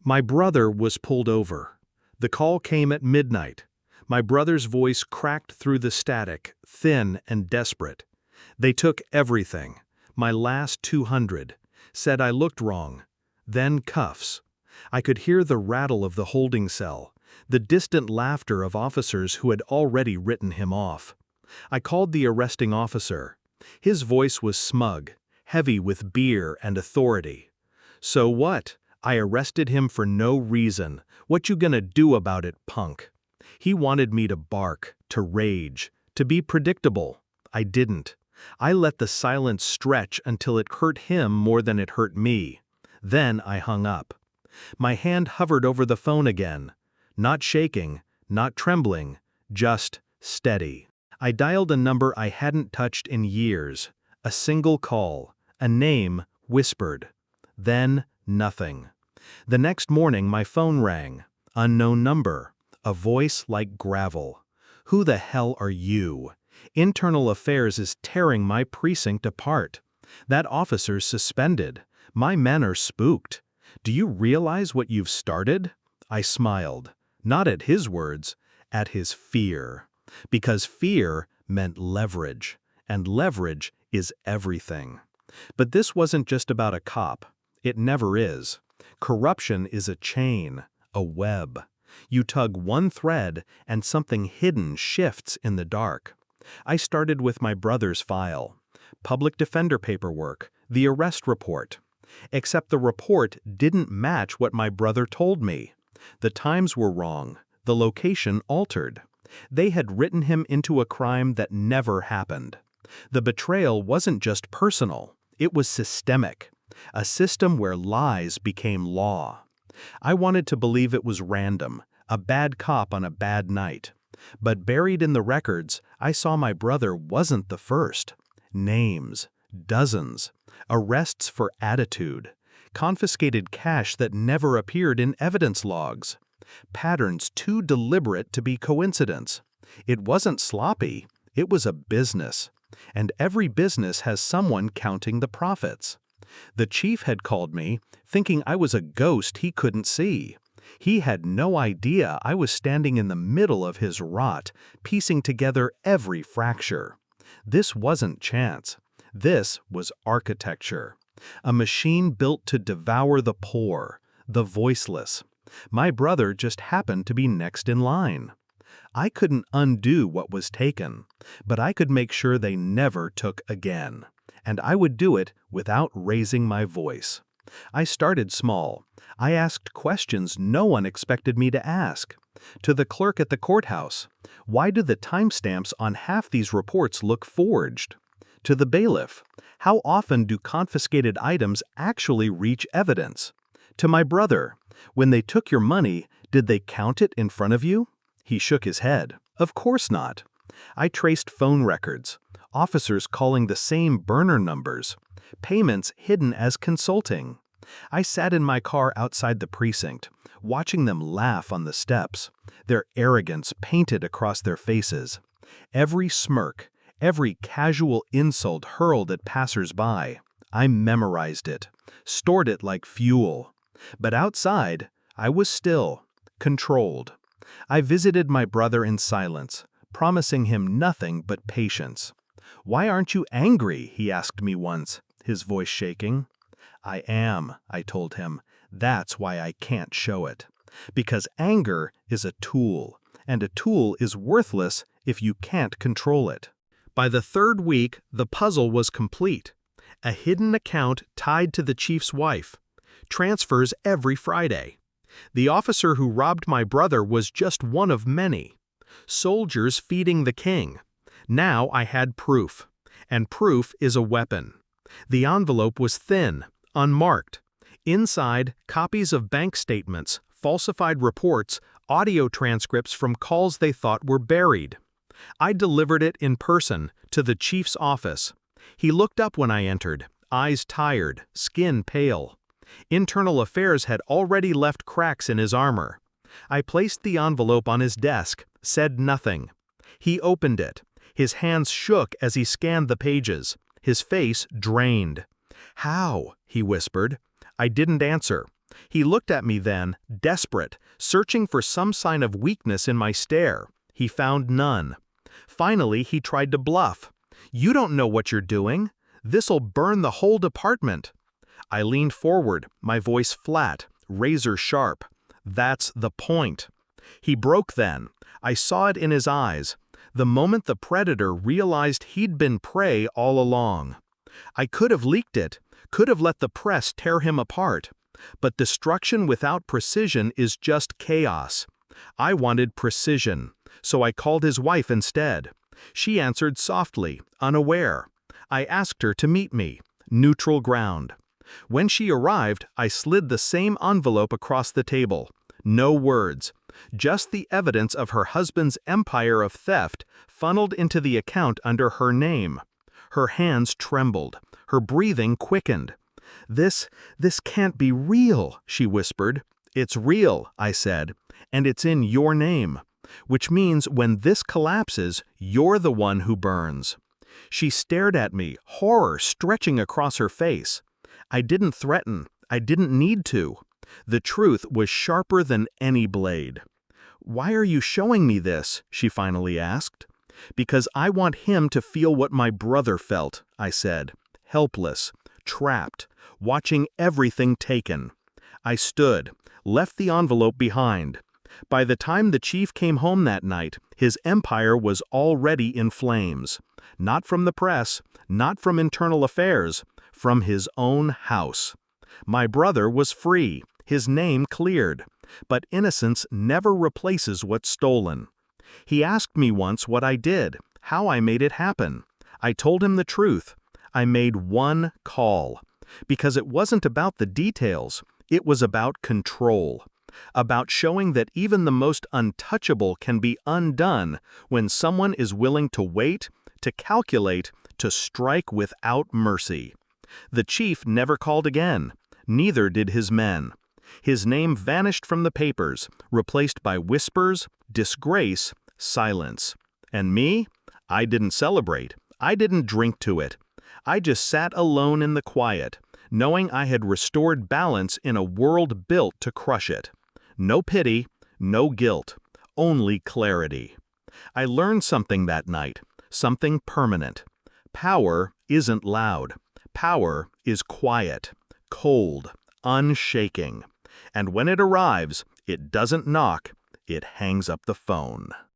My brother was pulled over. The call came at midnight. My brother's voice cracked through the static, thin and desperate. They took everything. My last 200. Said I looked wrong. Then cuffs. I could hear the rattle of the holding cell, the distant laughter of officers who had already written him off. I called the arresting officer. His voice was smug, heavy with beer and authority. "So what? I arrested him for no reason. What you gonna do about it, punk?" He wanted me to bark, to rage, to be predictable. I didn't. I let the silence stretch until it hurt him more than it hurt me. Then I hung up. My hand hovered over the phone again. Not shaking, not trembling, just steady. I dialed a number I hadn't touched in years. A single call, a name whispered. Then nothing. The next morning my phone rang. Unknown number. A voice like gravel. "Who the hell are you? Internal Affairs is tearing my precinct apart. That officer's suspended. My men are spooked. Do you realize what you've started?" I smiled. Not at his words, at his fear. Because fear meant leverage, and leverage is everything. But this wasn't just about a cop. It never is. Corruption is a chain, a web. You tug one thread and something hidden shifts in the dark. I started with my brother's file. Public defender paperwork, the arrest report. Except the report didn't match what my brother told me. The times were wrong, the location altered. They had written him into a crime that never happened. The betrayal wasn't just personal, it was systemic. A system where lies became law. I wanted to believe it was random, a bad cop on a bad night. But buried in the records, I saw my brother wasn't the first. Names, dozens, arrests for attitude, confiscated cash that never appeared in evidence logs. Patterns too deliberate to be coincidence. It wasn't sloppy, it was a business. And every business has someone counting the profits. The chief had called me, thinking I was a ghost he couldn't see. He had no idea I was standing in the middle of his rot, piecing together every fracture. This wasn't chance. This was architecture. A machine built to devour the poor, the voiceless. My brother just happened to be next in line. I couldn't undo what was taken, but I could make sure they never took again. And I would do it without raising my voice. I started small. I asked questions no one expected me to ask. To the clerk at the courthouse, "Why do the timestamps on half these reports look forged?" To the bailiff, "How often do confiscated items actually reach evidence?" To my brother, "When they took your money, did they count it in front of you?" He shook his head. "Of course not." I traced phone records, officers calling the same burner numbers, payments hidden as consulting. I sat in my car outside the precinct, watching them laugh on the steps, their arrogance painted across their faces. Every smirk, every casual insult hurled at passers-by, I memorized it, stored it like fuel. But outside, I was still, controlled. I visited my brother in silence, promising him nothing but patience. "Why aren't you angry?" he asked me once, his voice shaking. "I am," I told him. "That's why I can't show it. Because anger is a tool, and a tool is worthless if you can't control it." By the third week, the puzzle was complete. A hidden account tied to the chief's wife. Transfers every Friday. The officer who robbed my brother was just one of many. Soldiers feeding the king. Now I had proof. And proof is a weapon. The envelope was thin, unmarked. Inside, copies of bank statements, falsified reports, audio transcripts from calls they thought were buried. I delivered it in person, to the chief's office. He looked up when I entered, eyes tired, skin pale. Internal Affairs had already left cracks in his armor. I placed the envelope on his desk, said nothing. He opened it. His hands shook as he scanned the pages, his face drained. "How?" he whispered. I didn't answer. He looked at me then, desperate, searching for some sign of weakness in my stare. He found none. Finally, he tried to bluff. "You don't know what you're doing. This'll burn the whole department." I leaned forward, my voice flat, razor sharp. "That's the point." He broke then. I saw it in his eyes. The moment the predator realized he'd been prey all along. I could have leaked it, could have let the press tear him apart. But destruction without precision is just chaos. I wanted precision, so I called his wife instead. She answered softly, unaware. I asked her to meet me. Neutral ground. When she arrived, I slid the same envelope across the table. No words. Just the evidence of her husband's empire of theft funneled into the account under her name. Her hands trembled. Her breathing quickened. This can't be real," she whispered. "It's real," I said, "and it's in your name. Which means when this collapses, you're the one who burns." She stared at me, horror stretching across her face. I didn't threaten. I didn't need to. The truth was sharper than any blade. "Why are you showing me this?" she finally asked. "Because I want him to feel what my brother felt," I said. Helpless, trapped, watching everything taken. I stood, left the envelope behind. By the time the chief came home that night, his empire was already in flames. Not from the press, not from internal affairs, from his own house. My brother was free, his name cleared, but innocence never replaces what's stolen. He asked me once what I did, how I made it happen. I told him the truth. I made one call. Because it wasn't about the details, it was about control. About showing that even the most untouchable can be undone when someone is willing to wait, to calculate, to strike without mercy. The chief never called again. Neither did his men. His name vanished from the papers, replaced by whispers, disgrace, silence. And me? I didn't celebrate. I didn't drink to it. I just sat alone in the quiet, knowing I had restored balance in a world built to crush it. No pity, no guilt, only clarity. I learned something that night, something permanent. Power isn't loud. Power is quiet, cold, unshaking. And when it arrives, it doesn't knock, it hangs up the phone.